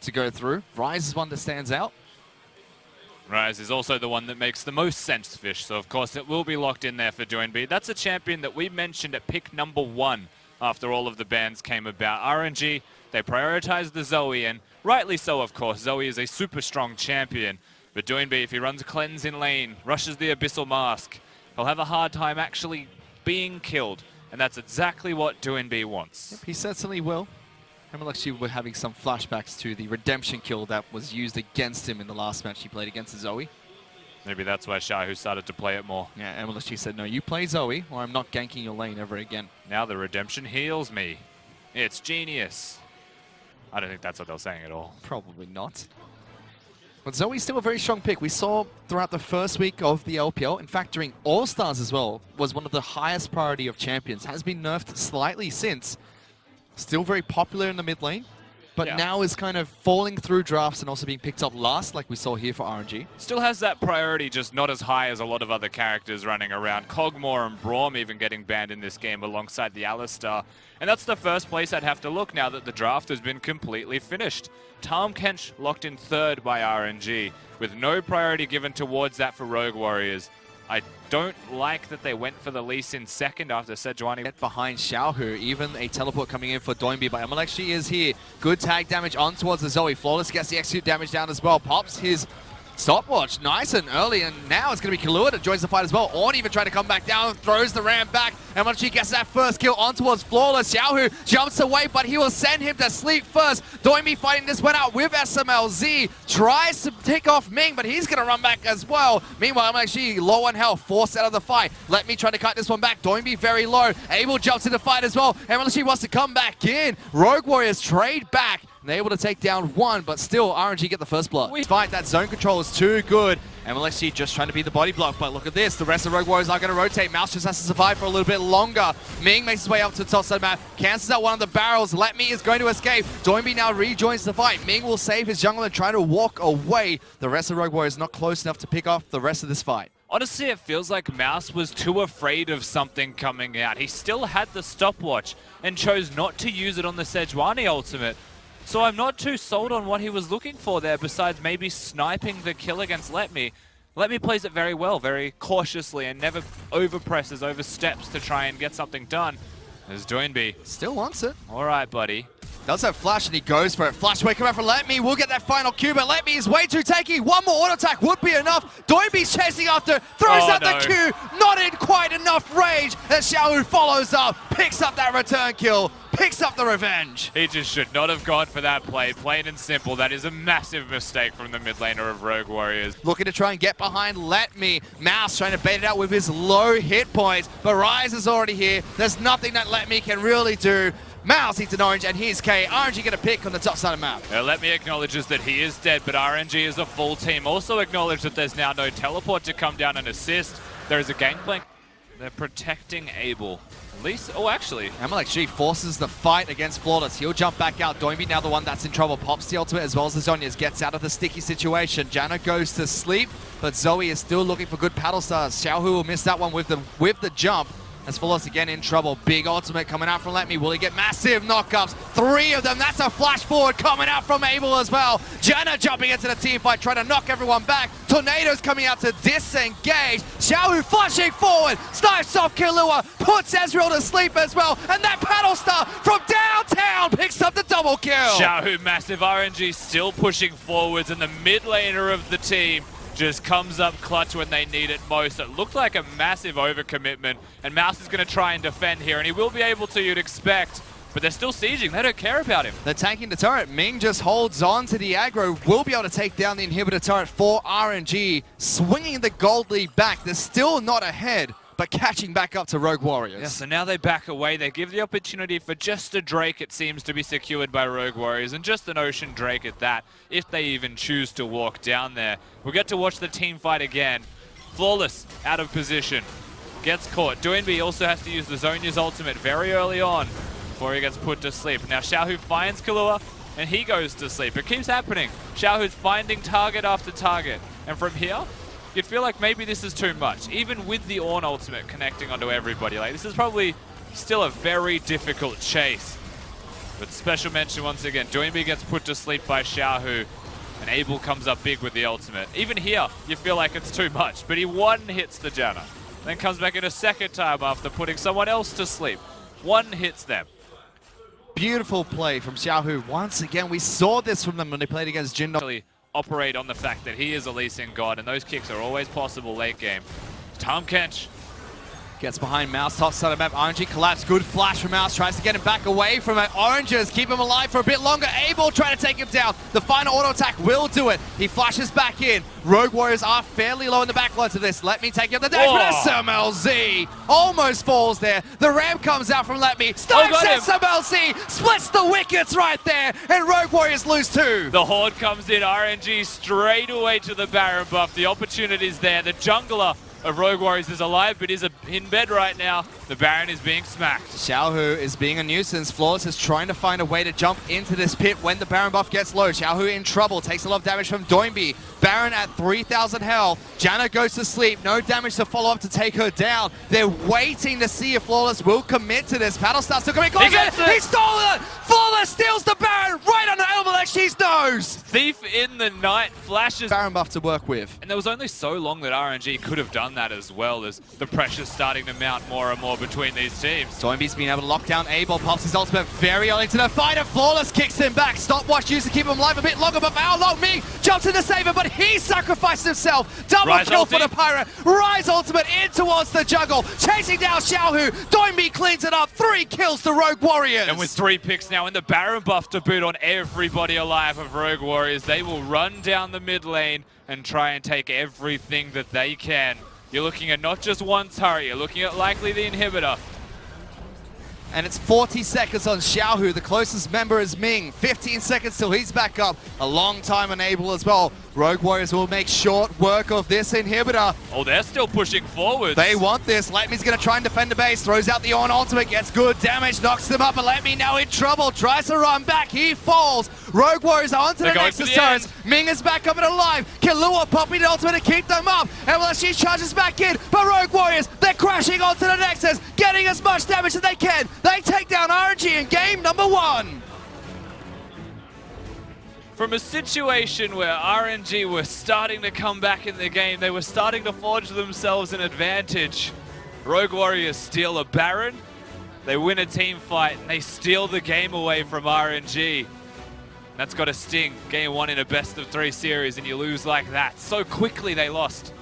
to go through. Rise is one that stands out. Rise is also the one that makes the most sense, Fish, so of course it will be locked in there for Doinby. That's a champion that we mentioned at pick number 1 after all of the bans came about. RNG, they prioritized the Zoe, and rightly so, of course. Zoe is a super strong champion, but Doinby, if he runs a cleanse in lane, rushes the Abyssal Mask, he'll have a hard time actually being killed, and that's exactly what Doinby wants. Yep, he certainly will. Actually, we're having some flashbacks to the redemption kill that was used against him in the last match he played against Zoe. Maybe that's why Xiaohu started to play it more. Yeah, MLSG said, no, you play Zoe, or I'm not ganking your lane ever again. Now the redemption heals me. It's genius. I don't think that's what they're saying at all. Probably not. But Zoe's still a very strong pick. We saw throughout the first week of the LPL, in fact during All-Stars as well, was one of the highest priority of champions. Has been nerfed slightly since. Still very popular in the mid lane, but now is kind of falling through drafts and also being picked up last, like we saw here for RNG. Still has that priority, just not as high as a lot of other characters running around. Kog'Maw and Braum even getting banned in this game alongside the Alistar. And that's the first place I'd have to look now that the draft has been completely finished. Tahm Kench locked in 3rd by RNG, with no priority given towards that for Rogue Warriors. I don't like that they went for the Lee Sin 2nd after Sejuani. Get behind Xiaohu, even a teleport coming in for Doinby, but MLXG is here. Good tag damage on towards the Zoe. Flawless gets the execute damage down as well. Pops his stopwatch nice and early, and now it's going to be Kahlua that joins the fight as well. Ornn even trying to come back down, throws the ram back, and MLXG gets that first kill on towards Flawless. Xiaohu jumps away, but he will send him to sleep first. Doinby fighting this one out with SMLZ. Tries to take off Ming, but he's going to run back as well. Meanwhile, MLXG low on health, forced out of the fight. Let me try to cut this one back. Doinby very low. Abel jumps in the fight as well. MLXG wants to come back in. Rogue Warriors trade back. And they're able to take down 1, but still RNG get the first blood. Despite that zone control is too good. MLXG just trying to be the body block, but look at this. The rest of Rogue Warriors are going to rotate. Mouse just has to survive for a little bit longer. Ming makes his way up to the top side of the map, cancels out one of the barrels. Let Me is going to escape. Doinby now rejoins the fight. Ming will save his jungle and try to walk away. The rest of Rogue Warriors not close enough to pick off the rest of this fight. Honestly, it feels like Mouse was too afraid of something coming out. He still had the stopwatch and chose not to use it on the Sejuani ultimate. So I'm not too sold on what he was looking for there, besides maybe sniping the kill against Let Me. Let Me plays it very well, very cautiously, and never overpresses, oversteps to try and get something done. There's Doinby. Still wants it. All right, buddy. Does have flash and he goes for it. Flash away, come out from Let Me. We'll get that final Q, but Let Me is way too tanky. One more auto attack would be enough. Doinby's chasing after, throws out the Q. Not in quite enough range. And Xiaohu follows up, picks up that return kill, picks up the revenge. He just should not have gone for that play, plain and simple. That is a massive mistake from the mid laner of Rogue Warriors. Looking to try and get behind Let Me. Mouse trying to bait it out with his low hit points, but Rise is already here. There's nothing that Let Me can really do. Mouse eats an orange, and here's K. RNG get a pick on the top side of the map. Let Me acknowledges that he is dead, but RNG is a full team. Also acknowledge that there's now no teleport to come down and assist. There is a gangplank. They're protecting Abel. At least, oh, actually. MLXG forces the fight against Flawless. He'll jump back out. Doinby now the one that's in trouble. Pops the ultimate as well as the Zhonya's. Gets out of the sticky situation. Janna goes to sleep, but Zoe is still looking for good paddle stars. Xiaohu will miss that one with the jump. As Flawless again in trouble. Big ultimate coming out from Let Me. Will he get massive knockups? 3 of them. That's a flash forward coming out from Abel as well. Janna jumping into the team fight, trying to knock everyone back. Tornadoes coming out to disengage. Xiaohu flashing forward. Snipes off Kahlua. Puts Ezreal to sleep as well. And that paddle star from downtown picks up the double kill. Xiaohu massive. RNG still pushing forwards, and the mid laner of the team just comes up clutch when they need it most. It looked like a massive overcommitment, and Mouse is going to try and defend here, and he will be able to, you'd expect, but they're still sieging. They don't care about him. They're tanking the turret. Ming just holds on to the aggro. Will be able to take down the inhibitor turret for RNG, swinging the gold lead back. They're still not ahead, but catching back up to Rogue Warriors. Yeah, so now they back away. They give the opportunity for just a Drake, it seems, to be secured by Rogue Warriors, and just an Ocean Drake at that, if they even choose to walk down there. We'll get to watch the team fight again. Flawless out of position. Gets caught. Doinby also has to use the Zhonya's ultimate very early on before he gets put to sleep. Now Xiaohu finds Kahlua, and he goes to sleep. It keeps happening. Xiaohu's finding target after target. And from here, you'd feel like maybe this is too much, even with the Ornn ultimate connecting onto everybody. Like, this is probably still a very difficult chase. But special mention once again, Doinby gets put to sleep by Xiaohu, and Abel comes up big with the ultimate. Even here, you feel like it's too much, but he one-hits the Janna. Then comes back in a second time after putting someone else to sleep. One hits them. Beautiful play from Xiaohu. Once again, we saw this from them when they played against Jindal. Operate on the fact that he is a Lee Sin god, and those kicks are always possible late game. Tom Kench gets behind Mouse, top side of map. RNG collapse. Good flash from Mouse. Tries to get him back away from it. Oranges keep him alive for a bit longer. Abel trying to take him down. The final auto attack will do it. He flashes back in. Rogue Warriors are fairly low in the backlines of this. Let me take up the dash, but SMLZ almost falls there. The ramp comes out from Let Me. Snipes SMLZ, splits the wickets right there, and Rogue Warriors lose 2. The Horde comes in. RNG straight away to the Baron buff. The opportunity's there. The jungler of Rogue Warriors is alive, but is in bed right now. The Baron is being smacked. Xiaohu is being a nuisance. Flawless is trying to find a way to jump into this pit when the Baron buff gets low. Xiaohu in trouble, takes a lot of damage from Doinby. Baron at 3,000 health. Janna goes to sleep. No damage to follow up to take her down. They're waiting to see if Flawless will commit to this. Paddle starts to commit. He stole it! Flawless steals the Baron right on the LPL's nose! Thief in the night flashes. Baron buff to work with. And there was only so long that RNG could have done that as well, as the pressure's starting to mount more and more between these teams. Doinby's been able to lock down Abel, pops his ultimate very early to the fight, and Flawless kicks him back. Stopwatch used to keep him alive a bit longer, but for how long? Ming jumps in to save him, but he sacrificed himself. Double kill for the Pirate. Rise ultimate in towards the jungle, chasing down Xiaohu. Doinby cleans it up. 3 kills to Rogue Warriors. And with 3 picks now and the Baron buff to boot on everybody alive of Rogue Warriors, they will run down the mid lane and try and take everything that they can. You're looking at not just one turret, you're looking at likely the inhibitor. And it's 40 seconds on Xiaohu. The closest member is Ming. 15 seconds till he's back up. A long time on Abel as well. Rogue Warriors will make short work of this inhibitor. Oh, they're still pushing forward. They want this. Letme's going to try and defend the base. Throws out the on ultimate. Gets good damage. Knocks them up. And Letme now in trouble. Tries to run back. He falls. Rogue Warriors are onto the Nexus turrets. Ming is back up and alive. Killua popping the ultimate to keep them up. And well, she charges back in. But Rogue Warriors, they're crashing onto the Nexus. Getting as much damage as they can. They take down RNG in game number 1. From a situation where RNG were starting to come back in the game, they were starting to forge themselves an advantage. Rogue Warriors steal a Baron, they win a team fight, and they steal the game away from RNG. That's got to sting. Game 1 in a best of 3 series, and you lose like that. So quickly they lost.